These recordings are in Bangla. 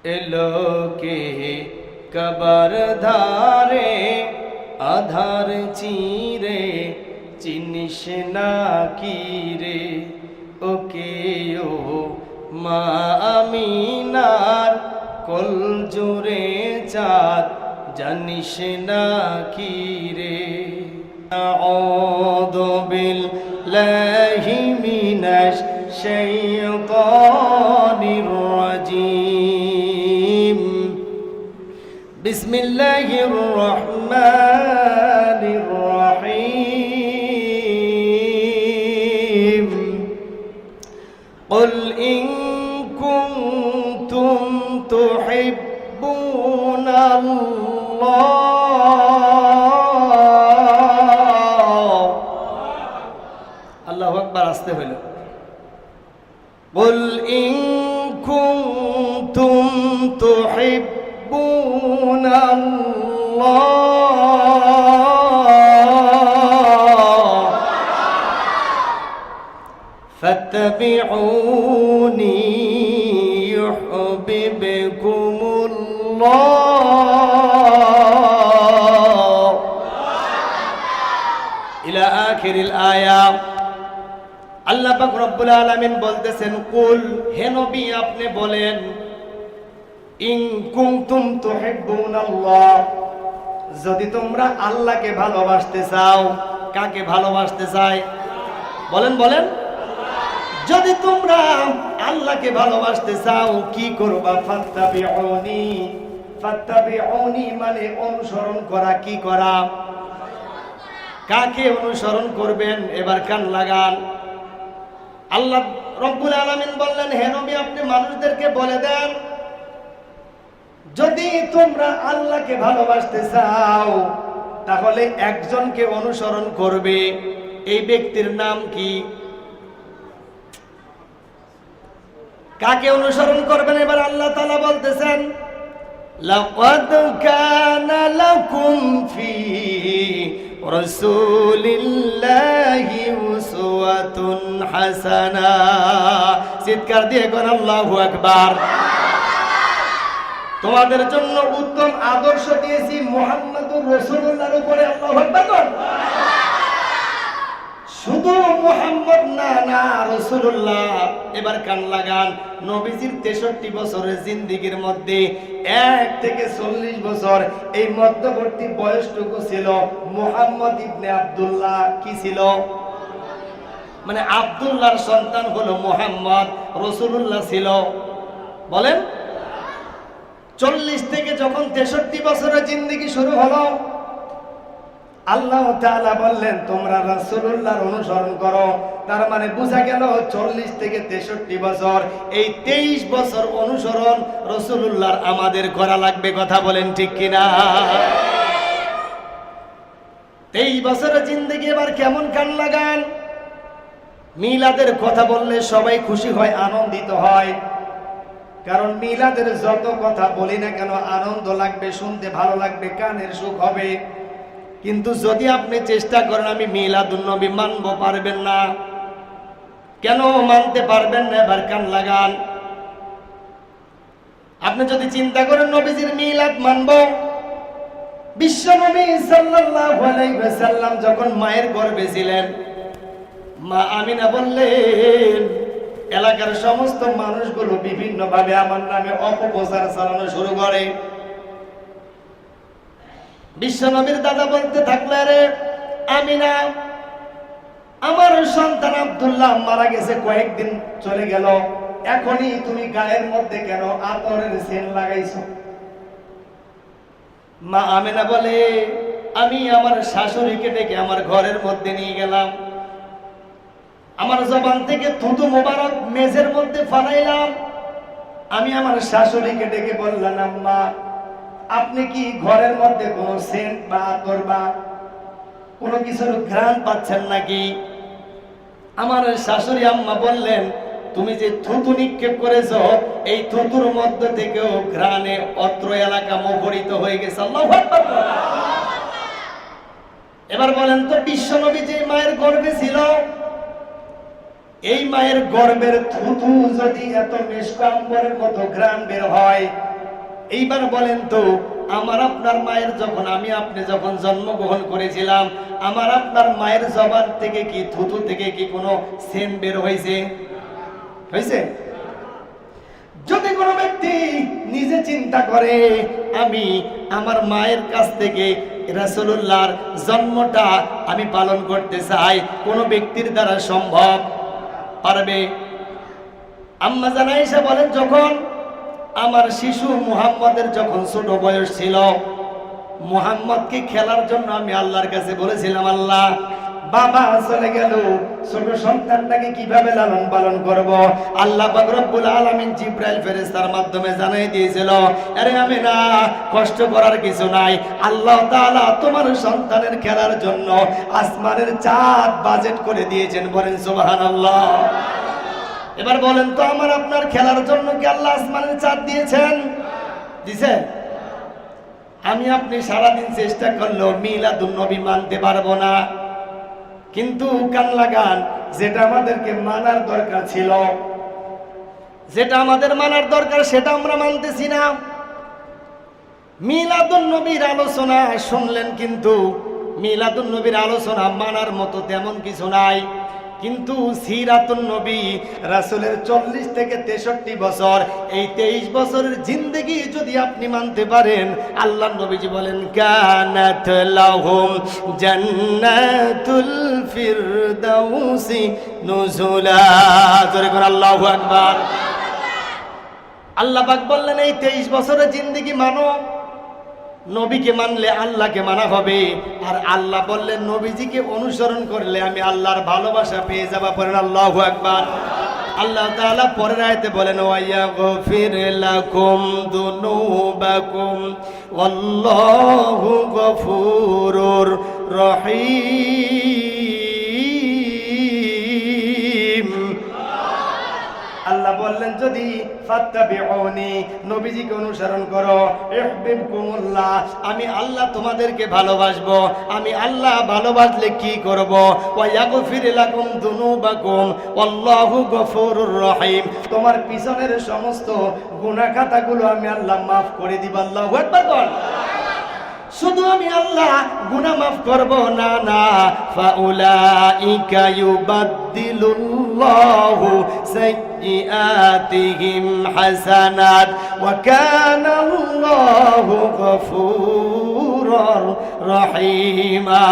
এলোকে কবর ধারে আধার চিরে চিনিস না কি রে ওকে ও মা আমিনার কোল জুড়ে চাঁদ জানিস না কি রে আউযু বিল্লাহি মিনাশ শাইতানির রাজীম বিসমিল্লাহির রহমানির রহিম قل إن كنتم تحبون الله الله أكبر আস্তে হইল قل إن كنتم تحبون الله فاتبعوني يحببكم الله إلى آخر الآية আল্লাহ পাক রব্বুল আলামিন বলতেছেন কুল হে নবী আপনি বলেন ইন কুনতুম তুহিব্বুনাল্লাহ যদি তোমরা আল্লাহকে ভালোবাসতে চাও কাকে ভালোবাসতে চাই বলেন বলেন যদি তোমরা আল্লাহকে ভালোবাসতে চাও কি করবা ফাত্তাবিউনি ফাত্তাবিউনি মানে অনুসরণ করা কি করা কাকে অনুসরণ করবেন এবার কান লাগান আল্লাহ রব্বুল আলামিন বললেন হে নবী আপনি মানুষদেরকে বলে দেন যদি তোমরা আল্লাহকে ভালোবাসতে চাও তাহলে একজনকে অনুসরণ করবে এই ব্যক্তির নাম কি কাকে অনুসরণ করবেন এবার আল্লাহ তাআলা বলতেছেন লাকাদ কানা লাকুম ফি রাসূলিল্লাহি উসওয়াতুন হাসানা চিৎকার দিয়ে কোন আল্লাহু আকবার তোমাদের জন্য উত্তম আদর্শ দিয়েছি মুহাম্মদুর রাসূলুল্লাহর উপরে আল্লাহু আকবার শুধু মুহাম্মদ না না রাসূলুল্লাহ এবার কান লাগান নবীজির 63 বছরের জিন্দেগীর মধ্যে 1 থেকে 40 বছর এই মধ্যবর্তী বয়সটুকু ছিল মুহাম্মদ ইবনে আব্দুল্লাহ কি ছিল মানে আব্দুল্লাহর সন্তান হলো মুহাম্মদ রাসূলুল্লাহ ছিল বলেন 40 থেকে যখন 63 বছরের জিন্দেগি শুরু হলো আল্লাহ তাআলা বললেন তোমরা রাসূলুল্লাহর অনুসরণ করো তার মানে বোঝা গেল 40 থেকে 63 বছর এই 23 বছর অনুসরণ রাসূলুল্লাহর আমাদের করা লাগবে কথা বলেন ঠিক কিনা 23 বছরের জিন্দেগি এবার কেমন কান লাগান মিলাদের কথা বললে সবাই খুশি হয় আনন্দিত হয় কারণ মিলাদের যত কথা বলি না কেন আনন্দ লাগবে শুনতে ভালো লাগবে কানের সুখ হবে কিন্তু যদি আপনি চেষ্টা করেন আমি মিলাদুন নবী মানব পারবেন না কেন মানতে পারবেন না এবার কান লাগান আপনি যদি চিন্তা করেন নবীজির মিলাদ মানব বিশ্ব নবী সাল্লাল্লাহু আলাইহি ওয়াসাল্লাম যখন মায়ের গর্ভে ছিলেন মা আমিনা বললেন এলাকার সমস্ত মানুষগুলো বিভিন্ন ভাবে আমার নামে অপপ্রচার চালানো শুরু করে বিশ্বনবীর দাদা বলতে থাকলে রে আমিনা আমার সন্তান আব্দুল্লাহ মারা গেছে কয়েকদিন চলে গেল এখনই তুমি গায়ের মধ্যে কেন আতরের সেন্ট লাগাইছো মা আমিনা বলে আমি আমার শাশুড়িকে ডেকে আমার ঘরের মধ্যে নিয়ে গেলাম আমার জবান থেকে থুতু মোবারক মেজের মধ্যে ফালাইলাম আমি আমার শাশুড়িকে ডেকে বললাম আম্মা আপনি কি ঘরের মধ্যে কোনো সেন্ট বা আতর বা কোনো কিছুর ঘ্রাণ পাচ্ছেন নাকি আমার শাশুড়ি আম্মা বললেন তুমি যে থুতু নিক্ষেপ করেছো এই থুতুর মধ্যে থেকেও ঘ্রাণে অত্র এলাকা মুখরিত হয়ে গেছে আল্লাহু আকবার এবার বলেন তো বিশ্বনবী যে মায়ের গর্ভে ছিল এই মায়ের গর্ভের থুতু যদি এত মিষ্টি আম্বরের মতো ঘ্রাণ বের হয় এইবার বলেন তো, আমার আপনার মায়ের যখন আপনি যখন জন্মগ্রহণ করেছিলাম, আমার আপনার মায়ের জবান থেকে কি থুতু থেকে কি কোনো সেন্ট বের হয়েছে? হয়েছে? যদি কোনো ব্যক্তি নিজে চিন্তা করে আমি আমার মায়ের কাছ থেকে রাসূলুল্লাহর জন্মটা আমি পালন করতে চাই, কোনো ব্যক্তির দ্বারা সম্ভব? পারবে? আম্মা জান আয়েশা বলেন, যখন আমার শিশু মুহাম্মদের যখন ছোট বয়স ছিল, মুহাম্মদকে খেলার জন্য আমি আল্লাহর কাছে বলেছিলাম, আল্লাহ বাবা চলে গেল, ছোট সন্তানটাকে কিভাবে লালন পালন করব? আল্লাহ পাক রব্বুল আলামিন জিবরাইল ফেরেশতার মাধ্যমে জানাই দিয়েছিল, আরে আমিনা, কষ্ট করার কিছু নাই, আল্লাহ তাআলা তোমার সন্তানের খেলার জন্য আসমানের চাঁদ বাজেট করে দিয়েছেন। বলেন সুবহানাল্লাহ। এবার বলেন তো, আমার আপনার খেলার জন্য কি আল্লাহ আসমানের চাঁদ দিয়েছেন? দিয়েছেন? আমি আপনি সারাদিন চেষ্টা করলেও মিলাদুন নবী মানতে পারবো না, কিন্তু কান লাগান, যেটা আমাদেরকে মানার দরকার ছিল, যেটা আমাদের মানার দরকার, সেটা আমরা মানতেছি না। মিলাদুন নবীর আলোচনা শুনলেন, কিন্তু মিলাদুন নবীর আলোচনা মানার মতো তেমন কিছু নাই। কিন্তু সিরাতুন নবী, রাসূলের 40 থেকে 63 বছর, এই 23 বছরের জিন্দেগি যদি আপনি মানতে পারেন, আল্লাহ নবীজি বলেন, কানাত লাহুম জান্নাতুল ফিরদাউসি নুজুলা। জোরে করে আল্লাহু আকবার। আল্লাহ পাক বললেন, এই 23 বছরের জিন্দেগি মানো। নবীকে মানলে আল্লাহকে মানা হবে, আর আল্লাহ বললেন নবীজিকে অনুসরণ করলে আমি আল্লাহর ভালোবাসা পেয়ে যাবা। পড়েন আল্লাহু আকবার। আল্লাহ তাআলা পরের আয়াতে বলেন, ওয়ায়াগফির লাকুম যুনুবাকুম ওয়াল্লাহু গফুরুর রহিম। আল্লাহ বললেন, যদি ফাত্তাবিউনি, নবীজিকে অনুসরণ করো, ইউহিব্বুকুমুল্লাহ, আমি আল্লাহ তোমাদেরকে ভালোবাসবো। আমি আল্লাহ ভালোবাসলে কি করব? ওয়া ইয়াগফির লাকুম যুনুবাকুম ওয়াল্লাহু গফুরুর রহিম, তোমার পিছনের সমস্ত গুনাহ খাতাগুলো আমি আল্লাহ maaf করে দিব। আল্লাহু আকবার বল। শুধু আমি আল্লাহ গুনাহ মাফ করব না, না, ফাউলাইকা ইউবাদদিলুল্লাহু সাইয়্যাতিহিম হাসানাত ওয়া কানা আল্লাহু গফুরুর রহিমা।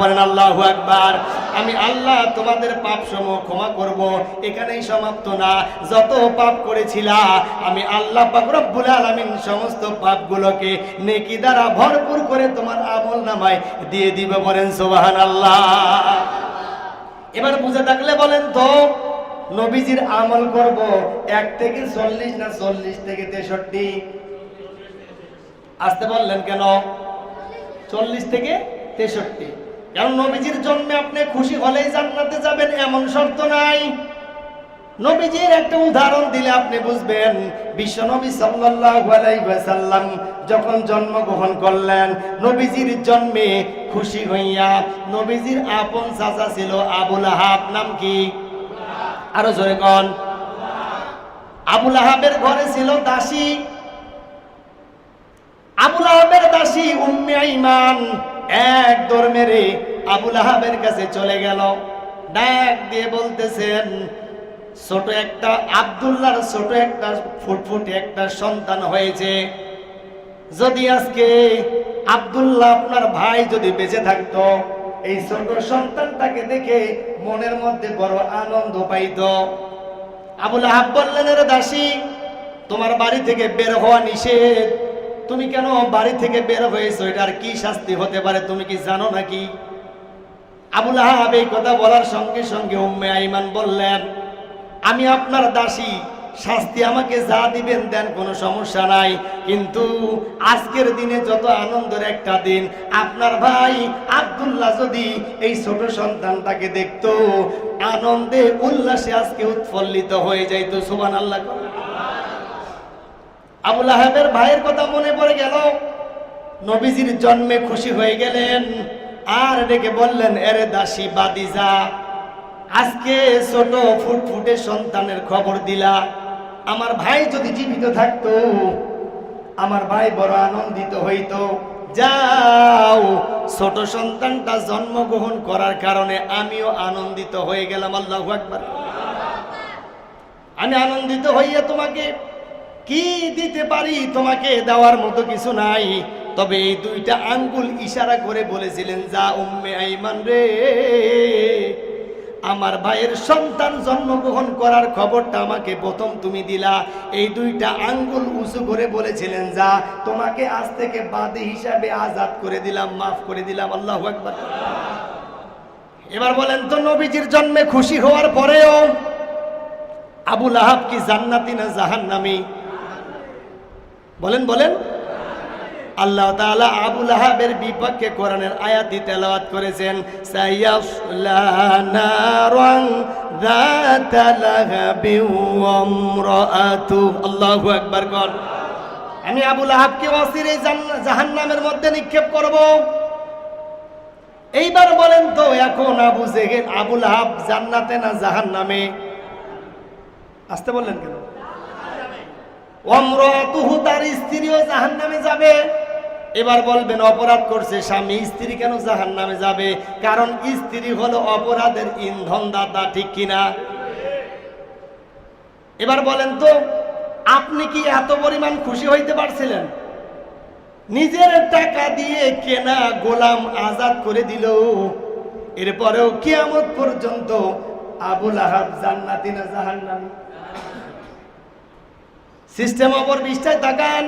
বলেন আল্লাহু আকবার। আমি আল্লাহ তোমাদের পাপ সমূহ ক্ষমা করব। এখানেই সমাপ্ত না, যত পাপ করেছিলা আমি আল্লাহ পাক রব্বুল আলামিন সমস্ত পাপগুলোকে নেকি দ্বারা ভরপুর করে তোমার আমল নামায় দিয়ে দিবে। বলেন সুবহানাল্লাহ। এবার বুঝে থাকলে বলেন তো, নবীজির আমল করব 1 থেকে 40 না 40 থেকে 63? আসতে বললেন কেন? 40 থেকে 63। কারণ নবীজির জন্মে আপনি খুশি হলেই জান্নাতে যাবেন এমন শর্ত নাই। নবীজির একটা উদাহরণ দিলে আপনি বুঝবেন। বিশ্বনবী সাল্লাল্লাহু আলাইহি ওয়াসাল্লাম যখন জন্মগ্রহণ করলেন, নবীজির জন্মে খুশি হইয়া নবীজির আপন চাচা ছিল আবু লাহাব। নাম কি? আরো জোরে কোন। আবু লাহাবের ঘরে ছিল দাসী। আবু লাহাবের দাসী উম্মে আইমান এক দৌড় মেরে আবু লাহাবের কাছে চলে গেল, ডাক দিয়ে বলতেছেন, ছোট একটা আব্দুল্লাহর ছোট একটা ফুটফুটে একটা সন্তান হয়েছে। যদি আজকে আব্দুল্লাহ আপনার ভাই যদি বেঁচে থাকতো, এই ছোট সন্তানটাকে দেখে মনের মধ্যে বড় আনন্দ পাইত। আবু লাহাব বললেন, রে দাসী, তোমার বাড়ি থেকে বের হওয়া নিষেধ, তুমি কেন বাড়ি থেকে বের হয়েছো? এটার কি শাস্তি হতে পারে তুমি কি জানো নাকি? আবু লাহাব এই কথা বলার সঙ্গে সঙ্গে উম্মে আইমান বললেন, আমি আপনার দাসী, শাস্তি আমাকে যা দিবেন দেন, কোনো সমস্যা নাই, কিন্তু আজকের দিনে যত আনন্দের একটা দিন, আপনার ভাই আব্দুল্লাহ যদি এই ছোট সন্তানটাকে দেখতো, আনন্দে উল্লাসে আজকে উৎফুল্লিত হয়ে যাইত। সুবহানাল্লাহ। আবু লাহাবের ভাইয়ের কথা মনে পড়ে গেল, নবীজির জন্মে খুশি হয়ে গেলেন, আর ডেকে বললেন, এরে দাসী বাদিজা, আজকে ছোট ফুটফুটে সন্তানের খবর দিলা। আমার ভাই যদি জীবিত থাকতো, আমার ভাই বড় আনন্দিত হইতো। যাও, ছোট সন্তানটা জন্মগ্রহণ করার কারণে আমিও আনন্দিত হয়ে গেলাম। আল্লাহু আকবার। আমি আনন্দিত হইয়া তোমাকে কি দিতে পারি? তোমাকে দেওয়ার মতো কিছু নাই, তবে এই দুইটা আঙ্গুল ইশারা করে বলেছিলেন, যা উম্মে আইমান রে, আমার ভাইয়ের সন্তান জন্মগ্রহণ করার খবরটা আমাকে প্রথম তুমি দিলা। এই দুইটা আঙ্গুল উঁচু করে বলেছিলেন, যা তোমাকে আজ থেকে বাদী হিসাবে আজাদ করে দিলাম, মাফ করে দিলাম। আল্লাহু আকবার। এবার বলেন তো, নবীজির জন্মে খুশি হওয়ার পরেও আবু লাহাব কি জান্নাতি না জাহান্নামী? বলেন বলেন। আল্লাহ তাআলা আবু লাহাবের বিপক্ষে কোরআনের আয়াতটি তেলাওয়াত করেছেন, সায়াসলা নারান যাতা লাহাবি ওয়া ইমরাআতুহু। আল্লাহু আকবার। কর, আমি আবু লাহাবকে অচিরেই জাহান্নামের মধ্যে নিক্ষেপ করব। এইবার বলেন তো, এখন আবু জেহেল, আবু লাহাব জান্নাতে না জাহান্নামে? আসতে বললেন কেন? ওয়ামরাতুহু, তার স্ত্রীও জাহান্নামে যাবে। এবার বলবেন, অপরাধ করছে স্বামী, স্ত্রী কেন জাহান্নামে যাবে? কারণ স্ত্রী হলো অপরাধের ইন্ধনদাতা, ঠিক কিনা? এবার বলেন তো, আপনি কি এত পরিমাণ খুশি হইতে পারছিলেন? নিজের টাকা দিয়ে কেনা গোলাম আজাদ করে দিল, এরপরেও কিয়ামত পর্যন্ত আবু লাহাব জান্নাতি না জাহান্নামী? সিস্টেম অপর পৃষ্ঠায় তাকান।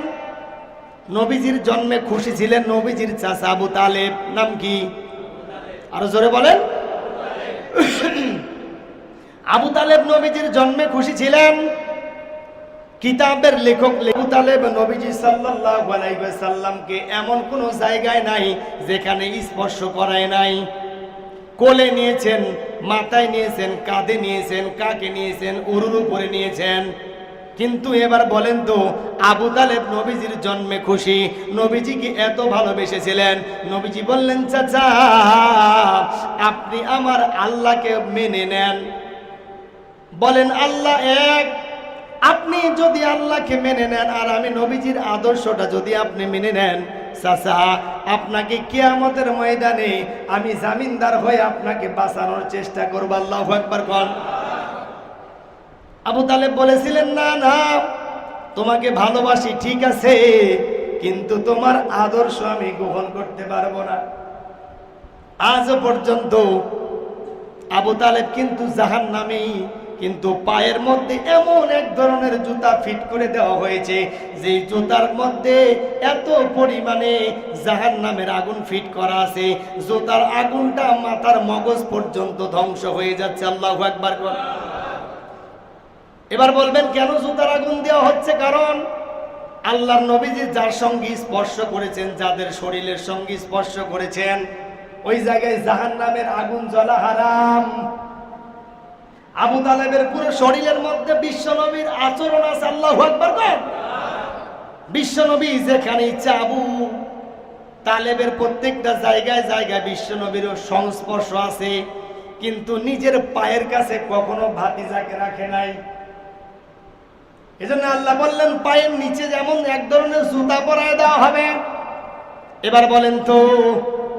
নবীজির জন্মে খুশি ছিলেন নবীজির চাচা আবু তালেব। নাম কি? আরো জোরে বলেন। আবু তালেব নবীজির জন্মে খুশি ছিলেন। কিতাবের লেখক আবু তালেব নবীজি সাল্লাল্লাহু আলাইহি ওয়াসাল্লামকে এমন কোন জায়গায় নাই যেখানে স্পর্শ করায় নাই। কোলে নিয়েছেন, মাথায় নিয়েছেন, কাঁধে নিয়েছেন, কাকে নিয়েছেন, উরুর উপরে নিয়েছেন। কিন্তু এবার বলেন তো, আবু তালেব নবীজির জন্মে খুশি, নবীজিকে এত ভালোবেসেছিলেন। নবীজি বললেন, চাচা আপনি আমার আল্লাহকে মেনে নেন। বলেন আল্লাহ এক। আপনি যদি আল্লাহকে মেনে নেন আর আমি নবীজির আদর্শটা যদি আপনি মেনে নেন, চাচা আপনাকে কিয়ামতের ময়দানে আমি জামিনদার হয়ে আপনাকে বাঁচানোর চেষ্টা করব। আল্লাহু আকবার। কোন আবু তালেব বলেছিলেন, না না, তোমাকে ভালোবাসি ঠিক আছে, কিন্তু তোমার আদর্শ আমি গ্রহণ করতে পারবো না। আজও পর্যন্ত আবু তালেব কিন্তু জাহান্নামী, কিন্তু পায়ের মধ্যে এমন এক ধরনের জুতা ফিট করে দেওয়া হয়েছে যে জুতার মধ্যে এত পরিমাণে জাহান্নামের আগুন ফিট করা আছে, জুতার আগুনটা মাথার মগজ পর্যন্ত ধ্বংস হয়ে যাচ্ছে। আল্লাহু আকবার। এবার বলবেন কেন জুতার আগুন দেওয়া হচ্ছে? কারণ আল্লাহর নবীজি যার সঙ্গে স্পর্শ করেছেন, যাদের শরীরের সঙ্গে স্পর্শ করেছেন, ওই জায়গায় জাহান্নামের আগুন জ্বলা হারাম। আবু তালেবের পুরো শরীরের মধ্যে বিশ্বনবীর আচরণ আছে। আল্লাহু আকবার। বিশ্বনবী যেখানে ইচ্ছা আবু তালেবের প্রত্যেকটা জায়গায় জায়গায় বিশ্বনবীরও সংস্পর্শ আছে, কিন্তু নিজের পায়ের কাছে কখনো ভাতিজাকে রাখে নাই। এজন্য আল্লাহ বললেন, পায়ের নিচে যেমন এক ধরনের জুতা পরায় দেওয়া হবে। এবার বলেন তো,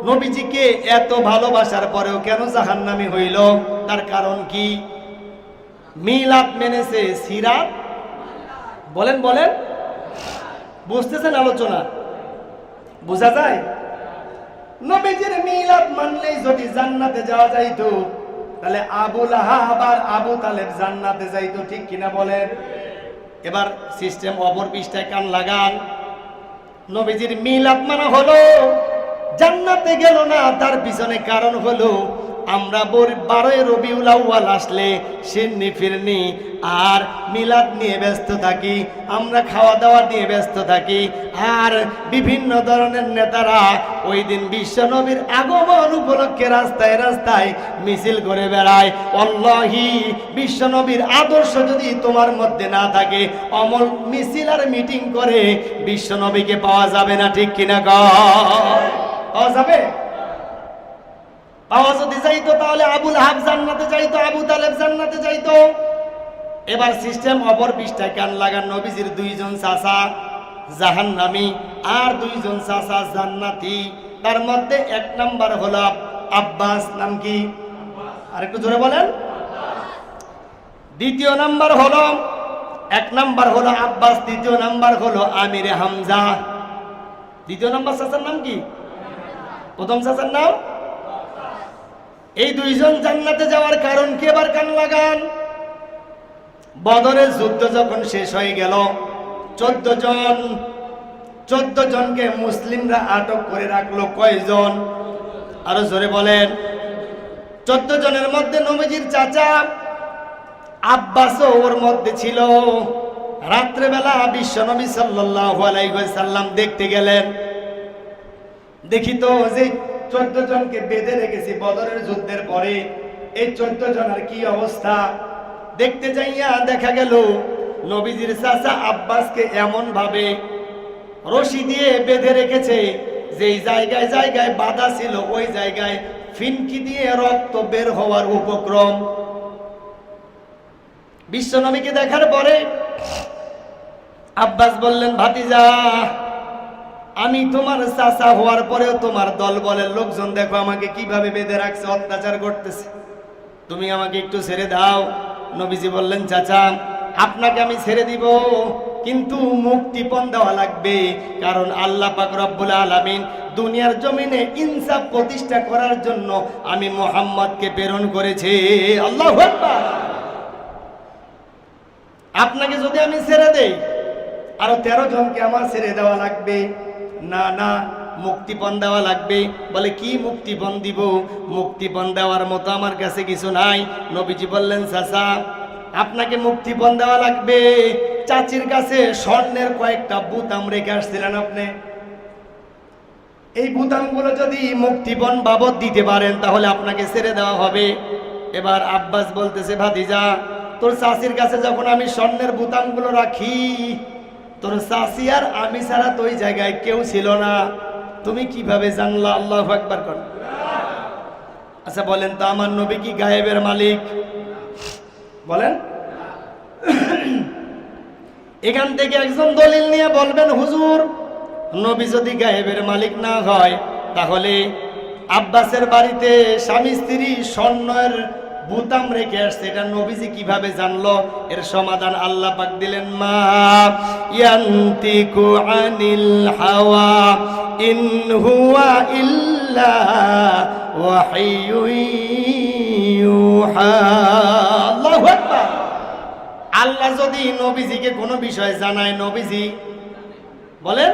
নবীজিকে এত ভালোবাসার পরেও কেন জাহান্নামী হইল? তার কারণ কি? মিলাদ মেনেছে, সিরাত। বলেন বলেন, বুঝতেছেন আলোচনা? বোঝা যায়? নবীজির মিলাদ মানলেই যদি জান্নাতে যাওয়া যাইতো, তাহলে আবু লাহাব আর আবু তালেব জান্নাতে যাইতো, ঠিক কিনা বলেন? এবার সিস্টেম অপর পৃষ্ঠায় কান লাগান। নবীজির মিলাদ মানা হলো, জান্নাতে গেল না, তার পিছনে কারণ হলো আমরা 12 রবিউল আউয়াল আসলে সিন্নি ফিরনি আর মিলাদ নিয়ে ব্যস্ত থাকি, আমরা খাওয়া দাওয়া নিয়ে ব্যস্ত থাকি, আর বিভিন্ন ধরনের নেতারা ওই দিন বিশ্বনবীর আগমন উপলক্ষে রাস্তায় রাস্তায় মিছিল করে বেড়ায়। আল্লাহি, বিশ্বনবীর আদর্শ যদি তোমার মধ্যে না থাকে, অমল মিছিল আর মিটিং করে বিশ্বনবীকে পাওয়া যাবে না, ঠিক কিনা? পাওয়া যাবে? পাওয়া যদি যাইতো তাহলে আবু লাহাব জান্নাতে যাইতো, আবু তালেব জান্নাতে যাইতো। এবার সিস্টেম অপর পৃষ্ঠায় কান লাগান। নবীজির দুইজন চাচা জাহান্নামী, আর 2 জন চাচা জান্নাতি। তার মধ্যে 1 নাম্বার হলো আব্বাস। নাম কি? আর একটু জোরে বলেন। 2য় নাম্বার হলো, 1 নাম্বার হলো আব্বাস, 2য় নাম্বার হলো আমিরে হামজা। 2য় নাম্বার চাচার নাম কি? প্রথম চাচার নাম? এই 2 জন জান্নাতে যাওয়ার কারণ কি? এবার কান লাগান। বদরের যুদ্ধ যখন শেষ হয়ে গেল, 14 জনকে মুসলিমরা আটক করে রাখলো। কয়জন? আরো জোরে বলেন। 14 জনের মধ্যে নবীজির চাচা আব্বাসও ওর মধ্যে ছিল। রাত্রেবেলা বিশ্বনবী সাল্লাল্লাহু আলাইহি ওয়াসাল্লাম দেখতে গেলেন। দেখি তো যে 14 জনকে বেঁধে রেখেছি বদরের যুদ্ধের পরে, এই 14 জনের কি অবস্থা। দেখতে যাইয়া দেখা গেল নবীজির চাচা আব্বাসকে এমন ভাবে রশি দিয়ে বেঁধে রেখেছে যে জায়গায় জায়গায় বাধা ছিল, ওই জায়গায় ফিনকি দিয়ে রক্ত বের হওয়ার উপক্রম। বিশ্বনবীকে দেখার পরে আব্বাস বললেন, ভাতিজা, আমি তোমার চাচা হওয়ার পরেও তোমার দলবলের লোকজন দেখো আমাকে কিভাবে বেঁধে রাখছে, অত্যাচার করতেছে, তুমি আমাকে একটু ছেড়ে দাও। নবীজি বললেন, চাচা, আপনাকে আমি ছেড়ে দিব, কিন্তু মুক্তিপণ দেওয়া লাগবে, কারণ আল্লাহ পাক রব্বুল আলামিন দুনিয়ার জমিনে ইনসাফ প্রতিষ্ঠা করার জন্য আমি মুহাম্মদকে প্রেরণ করেছি। আল্লাহু আকবার। আপনাকে যদি আমি ছেড়ে দেই, আরো 13 জনকে আমার ছেড়ে দেওয়া লাগবে। না না, মুক্তিপণ দেওয়া লাগবে। বলে, কি মুক্তিপণ দিব? মুক্তিপণ দেওয়ার মতো আমার কাছে কিছু নাই। নবীজি বললেন, চাচা, আপনাকে মুক্তিপণ দেওয়া লাগবে। চাচির কাছে স্বর্ণের কয়েকটা বুতাম রেখে আসছিলেন আপনি, এই বুতামগুলো যদি মুক্তিপণ বাবদ দিতে পারেন তাহলে আপনাকে ছেড়ে দেওয়া হবে। এবার আব্বাস বলতেছে, ভাতিজা, তোর চাচির কাছে যখন আমি স্বর্ণের বুতামগুলো রাখি, তোর চাচি আর আমি ছাড়া তো ওই জায়গায় কেউ ছিল না, তুমি কিভাবে জানলা? আল্লাহু আকবার কর। আচ্ছা বলেন তো, আমার নবী কি গায়েবের মালিক? বলেন। এখান থেকে একজন দলিল নিয়ে বলবেন, হুজুর, নবী যদি গায়েবের মালিক না হয়, তাহলে আব্বাসের বাড়িতে স্বামী স্ত্রী স্বর্ণের বুতাম রেখে আসছে, এটা নবীজি কিভাবে জানলো? এর সমাধান আল্লাহ পাক দিলেন, মা ইয়ান্তিকু আনিল হাওয়া ইন হুয়া ইল্লা ওয়াহিয়ুন ইউহা। আল্লাহু আকবার। আল্লাহ যদি নবীজিকে কোনো বিষয় জানায়, নবীজি বলেন,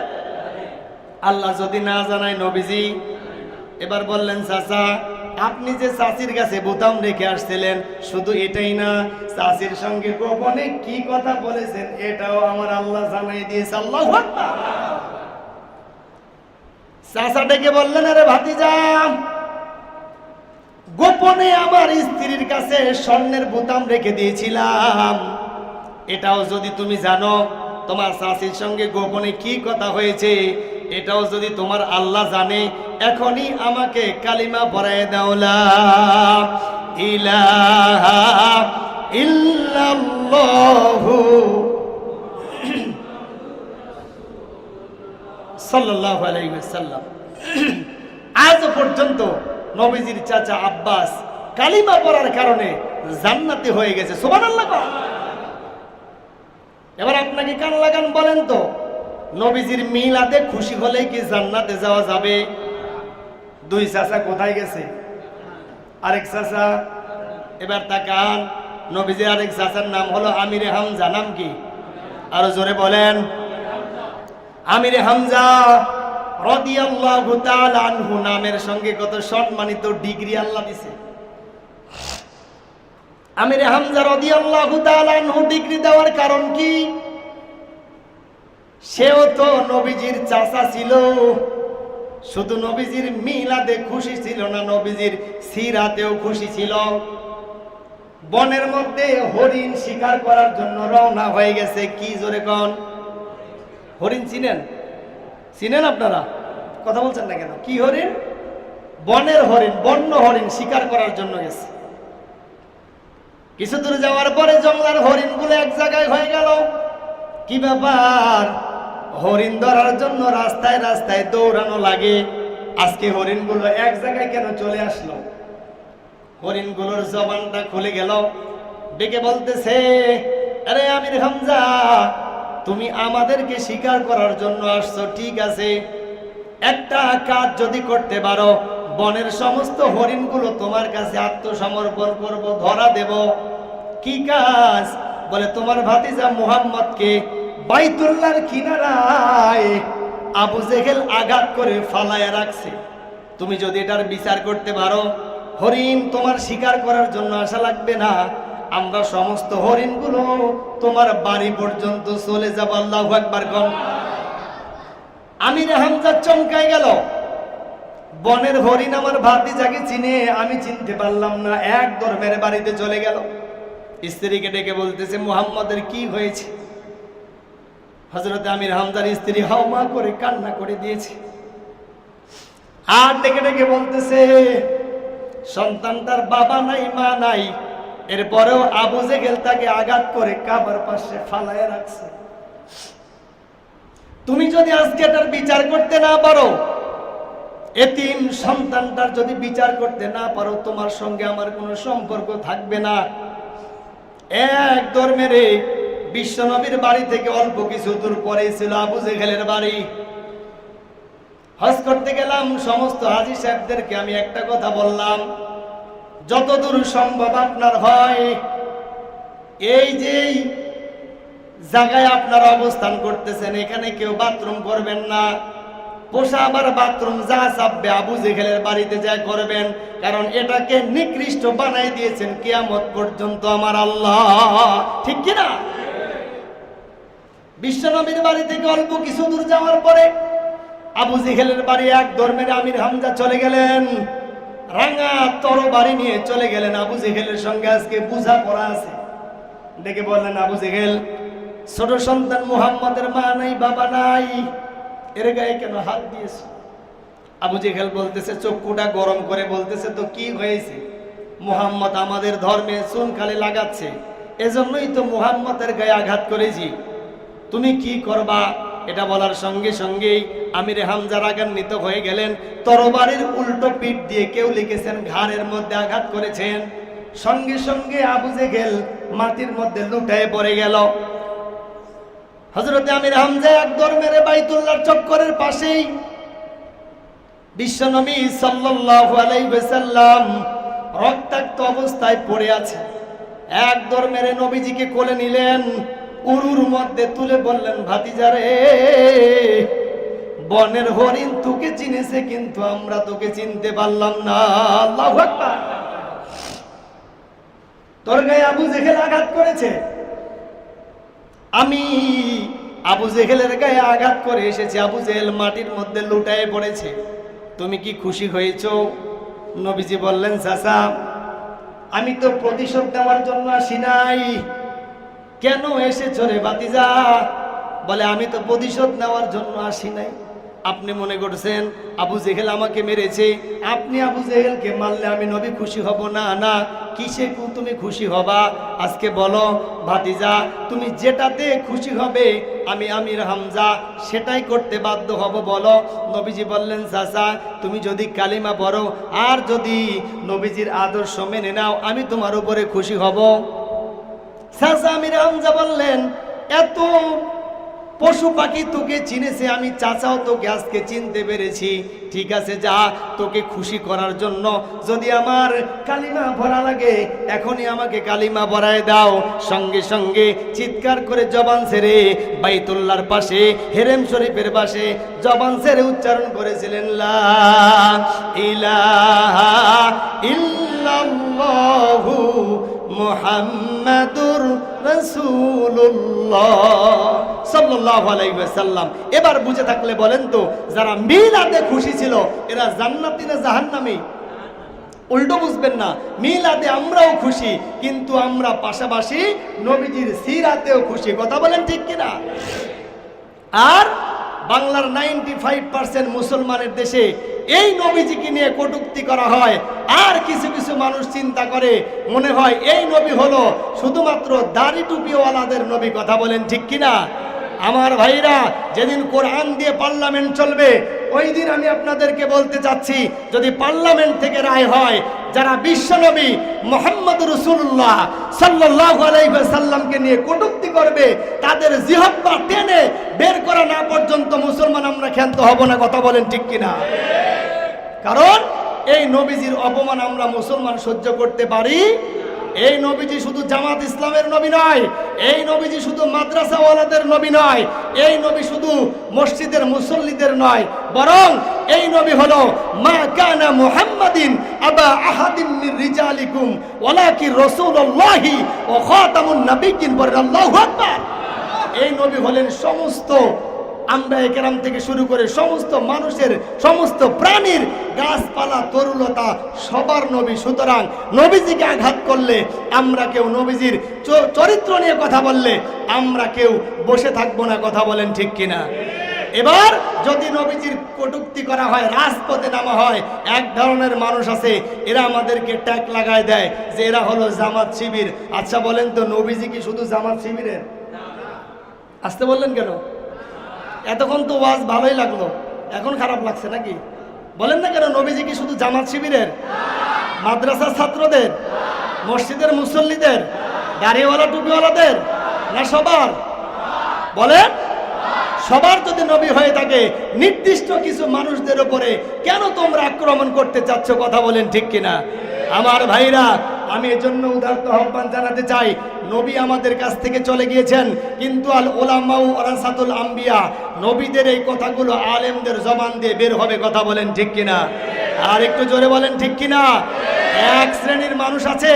আল্লাহ যদি না জানায়, নবীজি। এবার বললেন, চাচা, আপনি যে চাচির কাছে বোতাম রেখে আসছিলেন, শুধু এটাই না, চাচির সঙ্গে গোপনে কি কথা বলেছেন এটাও আমার আল্লাহ জানাই দিয়েছে। আল্লাহু আকবার। চাচা ডেকে বললেন, আরে ভাতিজা, গোপনে আমার স্ত্রীর কাছে স্বর্ণের বোতাম রেখে দিয়েছিলাম, এটাও যদি তুমি জানো, তোমার চাচির সঙ্গে গোপনে কি কথা হয়েছে এটাও যদি তোমার আল্লাহ জানে, এখনই আমাকে কালিমা পড়ায় দাও, লা ইলাহা ইল্লাল্লাহু সাল্লাল্লাহু আলাইহি ওয়াসাল্লাম। আজ পর্যন্ত নবীজির চাচা আব্বাস কালিমা পড়ার কারণে জান্নাতি হয়ে গেছে। সুবহানাল্লাহ। এবার আপনাকে কান লাগান, বলেন তো, নবীজির মিলাদে খুশি হলেই কি জান্নাতে যাওয়া যাবে? 2 চাচা কোথায় গেছে? আরেক চাচা, এবার তাকান, নবীজির আরেক চাচার নাম হলো আমিরে হামজা। নাম কি? আরো জোরে বলেন। আমিরে হামজা রাদিয়াল্লাহু তাআলা আনহু নামের সঙ্গে কত সম্মানিত ডিগ্রি আল্লাহ দিয়েছে। আমিরে হামজা রাদিয়াল্লাহু তাআলা আনহু ডিগ্রি দেওয়ার কারণ কি? সেও তো নবীজির চাচা ছিল। শুধু নবীজির মিলাদে খুশি ছিল না, নবীজির সিরাতেও খুশি ছিল। বনের মধ্যে হরিণ শিকার করার জন্য রওনা হয়ে গেছে। কি জোরে কোন? হরিণ চিনেন? চিনেন আপনারা? কথা বলছেন না কেন? কি হরিণ? বনের হরিণ, বন্য হরিণ শিকার করার জন্য গেছে। কিছু দূরে যাওয়ার পরে জঙ্গলার হরিণগুলো এক জায়গায় হয়ে গেল। কি ব্যাপার? হরিণ ধরার জন্য রাস্তায় রাস্তায় দৌড়ানো লাগে। আজকে হরিণগুলো এক জায়গায় কেন চলে আসলো? হরিণগুলোর জবানটা খুলে গেল, ডেকে বলতেছে, আরে আমির হামজা, তুমি আমাদেরকে শিকার করার জন্য আসছো, ঠিক আছে, একটা কাজ যদি করতে পারো, বনের সমস্ত হরিণগুলো তোমার কাছে আত্মসমর্পণ করব, ধরা দেব। কি কাজ? বলে তোমার ভাতিজা মুহাম্মদকে বাইতুল্লাহর কিনারায় আবু জেহেল আঘাত করে ফালায়া রাখছে, তুমি যদি এটার বিচার করতে পারো, হরিণ তোমার শিকার করার জন্য আসা লাগবে না, আমরা সমস্ত হরিণগুলো তোমার বাড়ি পর্যন্ত চলে যাব। আল্লাহু আকবার কোন। আমির হামজা চমকায় গেল, বনের হরিণ আমার ভাতিজাকে চিনে, আমি চিনতে পারলাম না, এক দরবের বাড়িতে চলে গেল। স্ত্রীকে ডেকে বলতেছে, মুহাম্মদের কি হয়েছে? হযরত আমির হামজার স্ত্রী হাওমা করে কান্না করে দিয়েছে, আর ডেকে ডেকে বলতেছে, সন্তানটার বাবা নাই, মা নাই, এরপরেও আবু জেহেল তাকে আঘাত করে কাবার পাশে ফালায় রাখছে। তুমি যদি আজকে এটার বিচার করতে না পারো, এতিম সন্তানটার যদি বিচার করতে না পারো, তোমার সঙ্গে আমার কোনো সম্পর্ক থাকবে না। এক দর মেরে বিশ্বনবীর বাড়ি থেকে অল্প কিছু দূর পরে ছিল আবু জেহেলের বাড়ি। হজ করতে গেলাম, সমস্ত হাজী সাহেবদেরকে আমি একটা কথা বললাম, যতদূর সম্ভব আপনার হয়, এই যে জায়গায় আপনারা অবস্থান করতেছেন, এখানে কেউ বাথরুম করবেন না, পোষা আবার বাথরুম যা চাপবে আবু জেহেলের বাড়িতে যা করবেন, কারণ এটাকে নিকৃষ্ট বানাই দিয়েছেন কিয়ামত পর্যন্ত আমার আল্লাহ, ঠিক কিনা? বিশ্বনবীর বাড়ি থেকে অল্প কিছু দূর যাওয়ার পরে আবু জেহেলের বাড়ি এক ধর্মের আমির হামজা চলে গেলেন, রাঙা তরবারি নিয়ে চলে গেলেন। আবু জেহেলের সঙ্গে আজকে বোঝাপড়া আছে। ডেকে বললেন, আবু জেহেল, ছোট সন্তান মুহাম্মদের মা নাই, বাবা নাই, এর গায়ে কেন হাত দিয়েছ? আবু জেহেল বলতেছে, চক্ষুটা গরম করে বলতেছে, তো কি হয়েছে? মুহাম্মদ আমাদের ধর্মে চুন খালি লাগাচ্ছে, এজন্যই তো মুহাম্মদের গায়ে আঘাত করেছি, তুমি কি করবা? এটা বলার সঙ্গে সঙ্গেই আমির হামজা রাগান্বিত হয়ে গেলেন, তরবারির উল্টো পিঠ দিয়ে কেউ লিখেছেন ঘাড়ের মধ্যে আঘাত করেছেন। সঙ্গে সঙ্গে আবু জেহেল মাটির মধ্যে লুটায়ে পড়ে গেল। হযরত আমির হামজা এক দর মেরে বাইতুল্লাহর চক্করের পাশেই বিশ্বনবী সাল্লাল্লাহু আলাইহি ওয়াসাল্লাম রক্তাক্ত অবস্থায় পড়ে আছে। এক দর মেরে নবীজিকে কোলে নিলেন, উরুর মধ্যে তুলে বললেন, ভাতিজা রে, বনের হরিণ তোকে চিনেছে, কিন্তু আমরা তোকে চিনতে পারলাম না। আল্লাহু আকবার। তোর গায়ে আবু জেহেল আঘাত করেছে, আমি আবু জেহেলের গায়ে আঘাত করে এসেছি, আবু জেহেল মাটির মধ্যে লুটায়ে পড়েছে, তুমি কি খুশি হয়েছো? নবীজি বললেন, চাচা, আমি তো প্রতিশোধ নেওয়ার জন্য আসি নাই। কেন এসেছো রে ভাতিজা? বলে, আমি তো প্রতিশোধ নেওয়ার জন্য আসি নাই। আপনি মনে করছেন আবু জেহেল আমাকে মেরেছে, আপনি আবু জেহেলকে মারলে আমি নবী খুশি হব না? না, কিসে তুমি খুশি হবা? আজকে বলো ভাতিজা, তুমি যেটাতে খুশি হবে আমি আমির হামজা সেটাই করতে বাধ্য হব, বলো। নবীজি বললেন, চাচা, তুমি যদি কালিমা পড়ো আর যদি নবীজির আদর্শ মেনে নাও, আমি তোমার উপরে খুশি হব। চাচা আমির হামজা বললেন, এত পশু পাখি তোকে চিনেছে, আমি চাচাও তোকে আজকে চিনতে পেরেছি, ঠিক আছে, যা, তোকে খুশি করার জন্য যদি আমার কালিমা ভরা লাগে এখনই আমাকে কালিমা ভরায় দাও। সঙ্গে সঙ্গে চিৎকার করে জবান ছেড়ে বাইতুল্লাহর পাশে হেরেম শরীফের পাশে জবান ছেড়ে উচ্চারণ করেছিলেন, লা ইলাহা ইল্লাল্লাহু মুহাম্মাদুর রাসূলুল্লাহ সাল্লাল্লাহু আলাইহি ওয়াসাল্লাম। এবার বুঝে থাকলে বলেন তো, যারা মিলাদে খুশি ছিল এরা জান্নাতি না জাহান্নামী? উল্টো বুঝবেন না, মিলাদে আমরাও খুশি, কিন্তু আমরা পাশাপাশি নবীজির সিরাতেও খুশি। কথা বলেন ঠিক কিনা? আর বাংলার 95% মুসলমানের দেশে এই নবীজিকে নিয়ে কটূক্তি করা হয়, আর কিছু কিছু মানুষ চিন্তা করে, মনে হয় এই নবী হলো শুধুমাত্র দাড়ি টুপিওয়ালাদের নবী। কথা বলেন ঠিক কিনা? আমার ভাইরা, যেদিন কোরআন দিয়ে পার্লামেন্ট চলবে ওই দিন আমি আপনাদেরকে বলতে চাচ্ছি, যদি পার্লামেন্ট থেকে রায় হয় যারা বিশ্বনবী মুহাম্মদ রাসূলুল্লাহ সাল্লাল্লাহু আলাইহি ওয়াসাল্লামকে নিয়ে কটূক্তি করবে, তাদের জিহ্বা টেনে বের করা না পর্যন্ত মুসলমান আমরা ক্ষান্ত হব না। কথা বলেন ঠিক কিনা? কারণ এই নবীজির অপমান আমরা মুসলমান সহ্য করতে পারি। এই নবীজি শুধু জামাত ইসলামের নবী নয়, এই নবীজি শুধু মাদ্রাসাওয়ালাদের নবী নয়, এই নবী শুধু মসজিদের মুসল্লিদের নয়, বরং এই নবী হলো মা কানা মুহাম্মাদিন আবা আহাদিন মির রিজালিকুম ওয়ালাকিন রাসূলুল্লাহি ওয়া খাতামুন নাবিয়্যিন। বলেন আল্লাহু আকবার। এই নবী হলেন সমস্ত আম্বিয়া কেরাম থেকে শুরু করে সমস্ত মানুষের, সমস্ত প্রাণীর, গাছপালা, তরুলতা সবার নবী। সুতরাং নবীজিকে আঘাত করলে আমরা কেউ, নবীজির চরিত্র নিয়ে কথা বললে আমরা কেউ বসে থাকবো না। কথা বলেন ঠিক কিনা? এবার যদি নবীজির কটূক্তি করা হয়, রাজপথে নামা হয়, এক ধরনের মানুষ আছে এরা আমাদেরকে ট্যাগ লাগায় দেয় যে এরা হলো জামাত শিবির। আচ্ছা বলেন তো, নবীজি কি শুধু জামাত শিবিরের? আসতে বললেন কেন? এতক্ষণ তো ওয়াজ ভালোই লাগলো, এখন খারাপ লাগছে নাকি? বলেন না কেন, নবীজি কি শুধু জামাত শিবিরের? মাদ্রাসার ছাত্রদের, মসজিদের মুসল্লিদের, দাড়িওয়ালা টুপিওয়ালাদের, না সবার? বলেন, সবার যদি নবী হয়ে থাকে নির্দিষ্ট কিছু মানুষদের উপরে কেন তোমরা আক্রমণ করতে চাচ্ছ? কথা বলেন ঠিক কিনা? আমার ভাইরা, আমি এজন্য উদারত আহ্বান জানাতে চাই, নবী আমাদের কাছ থেকে চলে গিয়েছেন, কিন্তু আল উলামা ওয়ারাসাতুল আম্বিয়া, নবীদের এই কথাগুলো আলেমদের জবান দিয়ে বের হবে। কথা বলেন ঠিক কিনা? আর একটু জোরে বলেন ঠিক কিনা? এক শ্রেণীর মানুষ আছে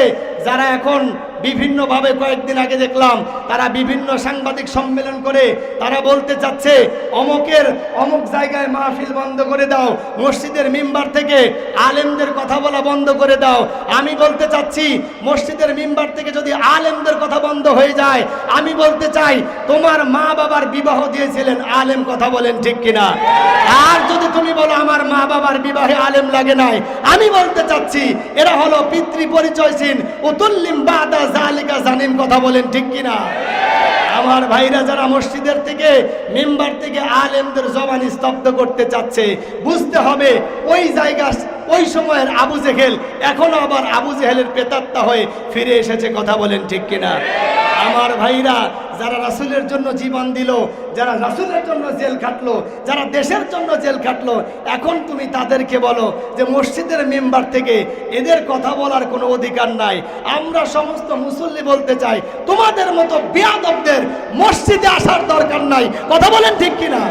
যারা এখন বিভিন্নভাবে, কয়েকদিন আগে দেখলাম তারা বিভিন্ন সাংবাদিক সম্মেলন করে তারা বলতে চাচ্ছে অমুকের অমুক জায়গায় মাহফিল বন্ধ করে দাও, মসজিদের মিম্বার থেকে আলেমদের কথা বলা বন্ধ করে দাও। আমি বলতে চাচ্ছি, মসজিদের মিম্বার থেকে যদি আলেমদের কথা বন্ধ হয়ে যায়, আমি বলতে চাই তোমার মা বাবার বিবাহ দিয়েছিলেন আলেম। কথা বলেন ঠিক কিনা? আর যদি তুমি বলো আমার মা বাবার বিবাহে আলেম লাগে নাই, আমি বলতে চাচ্ছি এরা হলো পিতৃ পরিচয়হীন উতুল্লিম বাদা জালিকা জানিম। কথা বলেন ঠিক কিনা? আমার ভাইরা, যারা মসজিদের থেকে, মিম্বার থেকে আলেমদের জবান স্তব্ধ করতে চাচ্ছে, বুঝতে হবে ওই জায়গা, ওই সময়ের আবু জেহেল এখনো আবার আবু জেহেলের প্রেতাত্মা হয়ে ফিরে এসেছে। কথা বলেন ঠিক কিনা? আমার ভাইরা, যারা রাসূলের জন্য জীবন দিল, যারা রাসূলের জন্য জেল খাটলো, যারা দেশের জন্য জেল খাটলো, এখন তুমি তাদেরকে বলো যে মসজিদের মেম্বার থেকে এদের কথা বলার কোনো অধিকার নাই। আমরা সমস্ত মুসল্লি বলতে চাই, তোমাদের মতো বেয়াদবদের মসজিদে আসার দরকার নাই। কথা বলেন ঠিক কিনা?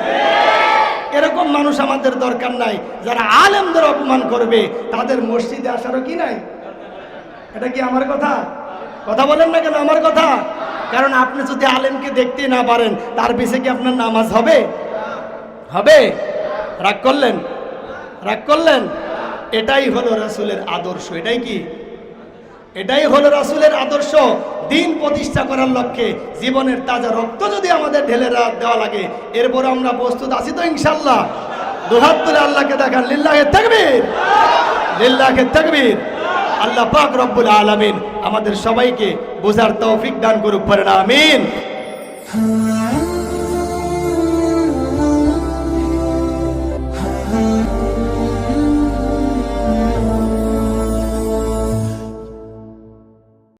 এরকম মানুষ আমাদের দরকার নাই। যারা আলেমদের অপমান করবে তাদের মসজিদে আসারও কি নাই? এটা কি আমার কথা? কথা বলেন না কেন আমার কথা? কারণ আপনি যদি আলেমকে দেখতে না পারেন, তার পিছে কি আপনার নামাজ হবে? হবে? রাগ করলেন? রাগ করলেন? এটাই হলো রাসূলের আদর্শ। এটাই কি? এটাই হলো রাসূলের আদর্শ। দিন প্রতিষ্ঠা করার লক্ষ্যে জীবনের তাজা রক্ত যদি আমাদের ঢেলে দেওয়া লাগে, এরপর আমরা প্রস্তুত আছি তো ইনশাআল্লাহ? দুহাত তুলে আল্লাহকে দেখান, লিল্লাহে তাকবীর, লিল্লাহে তাকবীর। আল্লাহ পাক রব্বুল আলামিন আমাদের সবাইকে বোঝার তৌফিক দান করুক। পড়েন আমিন।